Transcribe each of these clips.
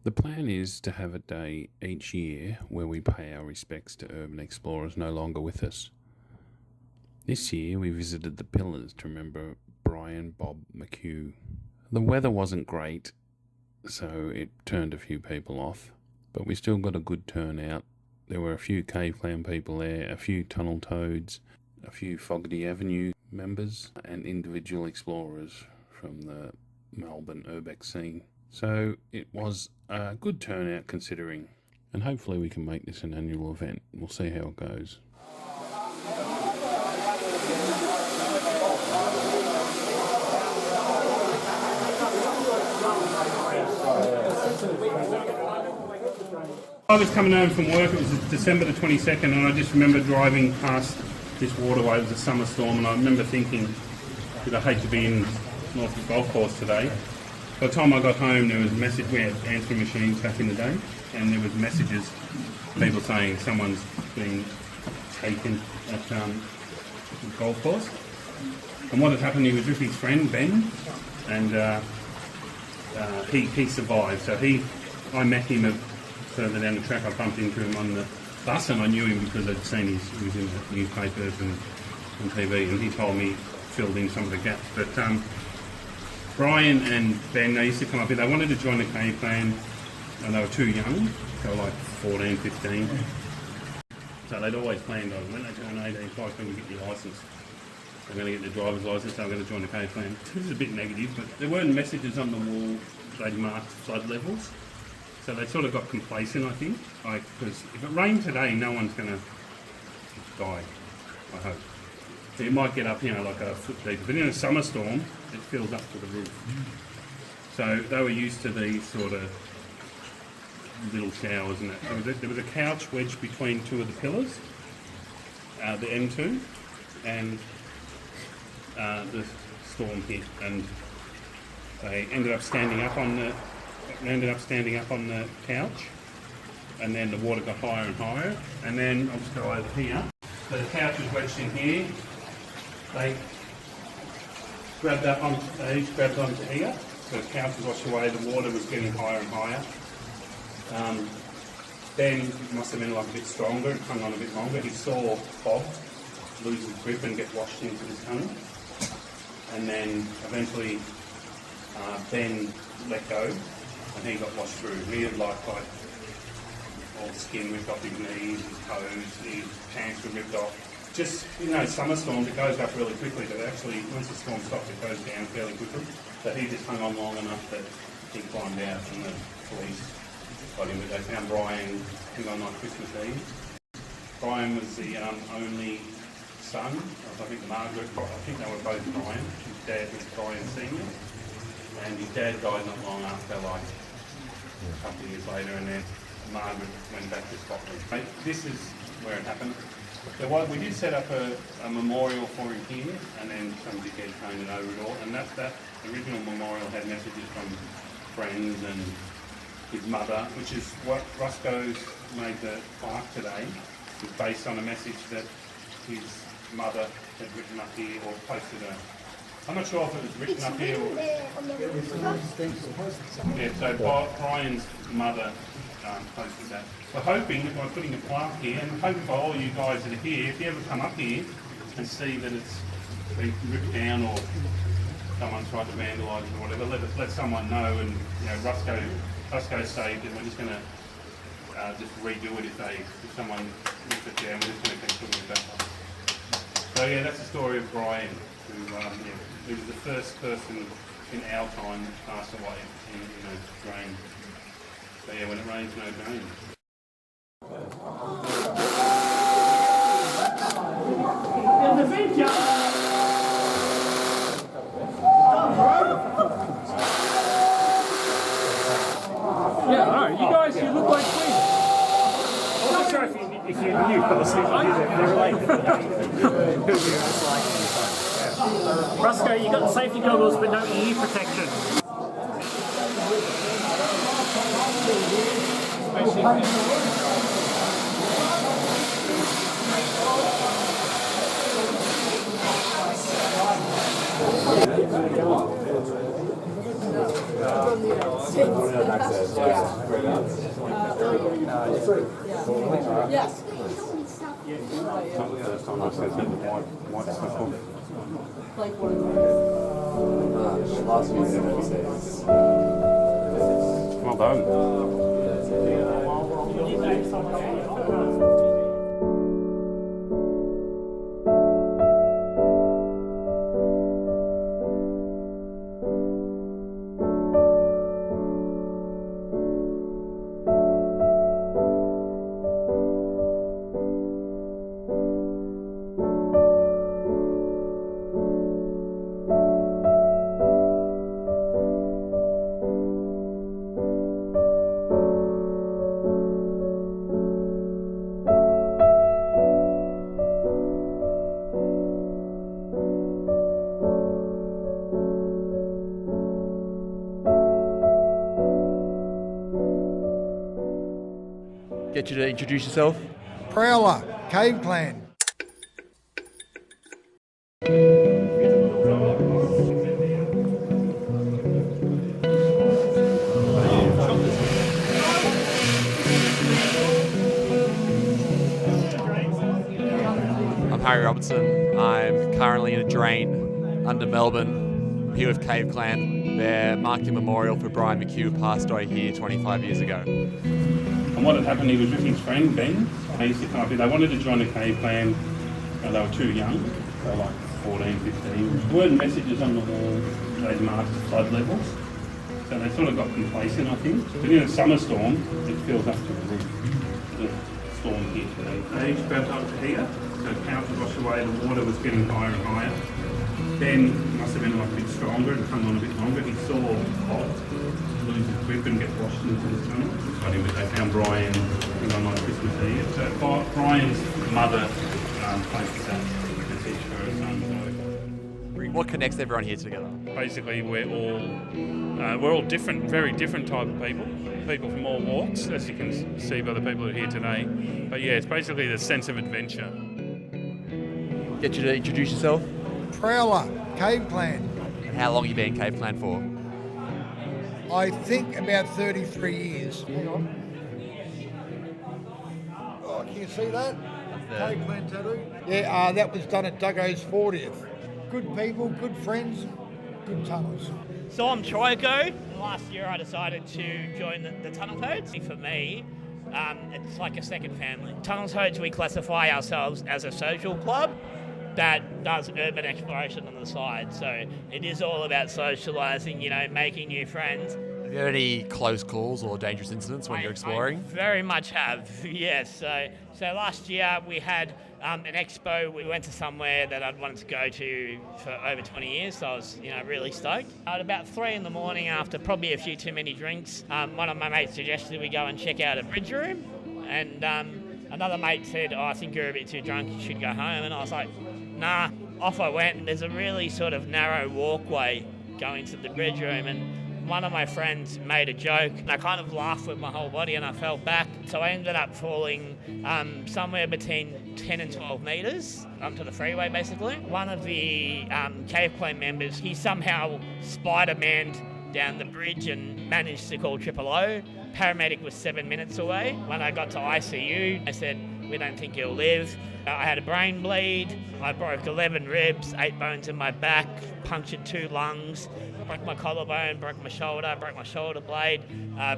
The plan is to have a day each year where we pay our respects to urban explorers no longer with us. This year we visited the Pillars to remember Brian Bob McHugh. The weather wasn't great, so it turned a few people off, but we still got a good turnout. There were a few Cave Clan people there, a few Tunnel Toads, a few Fogarty Avenue members, and individual explorers from the Melbourne Urbex scene. So it was a good turnout considering, and hopefully we can make this an annual event. We'll see how it goes. I was coming home from work, it was December the 22nd, and I just remember driving past this waterway. It was a summer storm, and I remember thinking that I hate to be in Norfolk Golf Course today. By the time I got home, there was a message. We had answering machines back in the day, and there was messages, people saying someone's been taken at the golf course. And what had happened, he was with his friend Ben, and he survived. So I met him further down the track. I bumped into him on the bus, and I knew him because I'd seen he was in the newspapers and on TV, and he told me, filled in some of the gaps. But Brian and Ben, they used to come up here. They wanted to join the Cave Clan, and they were too young. They were like 14, 15. So they'd always planned on when they turn 18, twice when you get your licence. They're going to get their driver's licence, they're going to join the Cave Clan. This is a bit negative, but there weren't messages on the wall. They'd marked flood levels. So they sort of got complacent, I think. Because if it rained today, no one's going to die, I hope. It might get up, like a foot deep. But in a summer storm, it fills up to the roof. So they were used to these sort of little showers and that. There was a couch wedged between two of the pillars, the M2, and the storm hit. And they ended up standing up on the couch, and then the water got higher and higher. And then I'll just go over here. So the couch was wedged in here. They grabbed onto here. So the couch was washed away. The water was getting higher and higher. Ben must have been a bit stronger and hung on a bit longer. He saw Bob lose his grip and get washed into this tunnel. And then eventually Ben let go and he got washed through. He had like all the skin ripped off his knees, his toes, his pants were ripped off. Just, summer storms, it goes up really quickly, but actually, once the storm stops, it goes down fairly quickly. So he just hung on long enough that he climbed out and the police got him. But they found Brian, on Christmas Eve. Brian was the only son of, I think, Margaret. I think they were both Brian. His dad was Brian Senior. And his dad died not long after, a couple of years later, and then Margaret went back to Scotland. This is where it happened. We did set up a memorial for him here, and then some dickhead painted over it all. And that original memorial had messages from friends and his mother, which is what Roscoe's made the plaque today, was based on a message that his mother had written up here or posted I'm not sure if it was written up here or... Yeah, so Brian's mother posted that. We're hoping that by putting a plaque here, and hoping for all you guys that are here, if you ever come up here and see that it's been ripped down or someone's tried to vandalise it or whatever, let someone know. And Roscoe saved it. We're just going to just redo it if someone rips it down. We're just going to keep putting it back up. So yeah, that's the story of Brian, who was the first person in our time that passed away in rain. So yeah, when it rains, no drain. Yeah, alright, you guys, you look like twins. I'm not sure if you knew, but Roscoe, you got the safety goggles but no ear protection. Yes. Not the first time I've said that white stuff on. Like what? Well done. Get you to introduce yourself. Prowler, Cave Clan. I'm Harry Robertson. I'm currently in a drain under Melbourne. I'm here with Cave Clan. They're marking a memorial for Brian McHugh, who passed away here 25 years ago. And what had happened, he was with his friend Ben. They used to come up here. They wanted to join the cave clan. They were too young. They were like 14, 15. There weren't messages on the wall. They'd marked the flood levels. So they sort of got complacent, I think. But in a summer storm, it fills up to the roof. The storm hit. They each built up to here. So couch washed away. The water was getting higher and higher. Ben must have been like a bit stronger and come on a bit longer. He saw Bob lose his whip and get washed into the tunnel. But they found Brian, I think on like Christmas Eve. So Brian's mother placed that to teach her son. What connects everyone here together? Basically, we're all different, very different type of people. People from all walks, as you can see by the people who are here today. But yeah, it's basically the sense of adventure. Get you to introduce yourself. Prowler, Cave Clan. And how long have you been in Cave Clan for? I think about 33 years. Hang on. Oh, can you see that? Cave Clan tattoo? Yeah, that was done at Duggo's 40th. Good people, good friends, good tunnels. So I'm Trico. Last year I decided to join the Tunnel Toads. For me, it's like a second family. Tunnel Toads, we classify ourselves as a social club that does urban exploration on the side. So it is all about socialising, making new friends. Have you had any close calls or dangerous incidents when you're exploring? I very much have, yes. So last year we had an expo. We went to somewhere that I'd wanted to go to for over 20 years, so I was really stoked. At about 3 in the morning, after probably a few too many drinks, one of my mates suggested we go and check out a bridge room, and another mate said, I think you're a bit too drunk, you should go home, and I was like, nah. Off I went, and there's a really sort of narrow walkway going to the bridge room, and one of my friends made a joke, and I kind of laughed with my whole body, and I fell back. So I ended up falling somewhere between 10 and 12 metres onto the freeway, basically. One of the Cave Clan members, he somehow Spider-Man'd down the bridge and managed to call Triple O. Paramedic was 7 minutes away. When I got to ICU, I said, we don't think he'll live. I had a brain bleed. I broke 11 ribs, 8 bones in my back, punctured 2 lungs, broke my collarbone, broke my shoulder blade,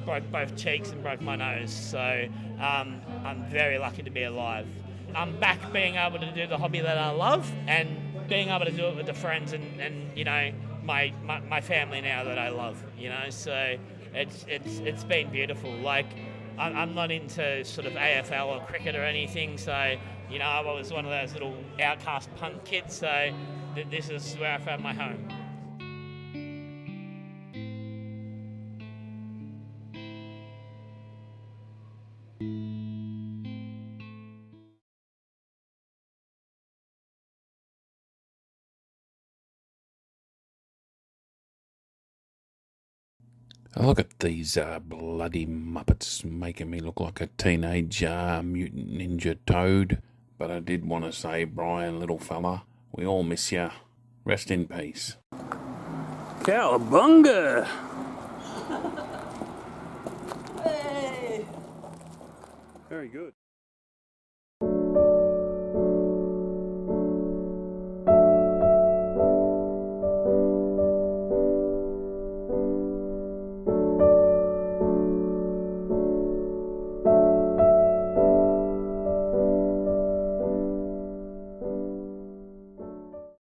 broke both cheeks and broke my nose. So I'm very lucky to be alive. I'm back being able to do the hobby that I love and being able to do it with the friends and my family now that I love, so it's been beautiful. Like, I'm not into sort of AFL or cricket or anything, so I was one of those little outcast punk kids, so this is where I found my home. Look at these bloody muppets making me look like a teenage mutant ninja toad. But I did want to say, Brian, little fella, we all miss you. Rest in peace. Cowabunga! Very good.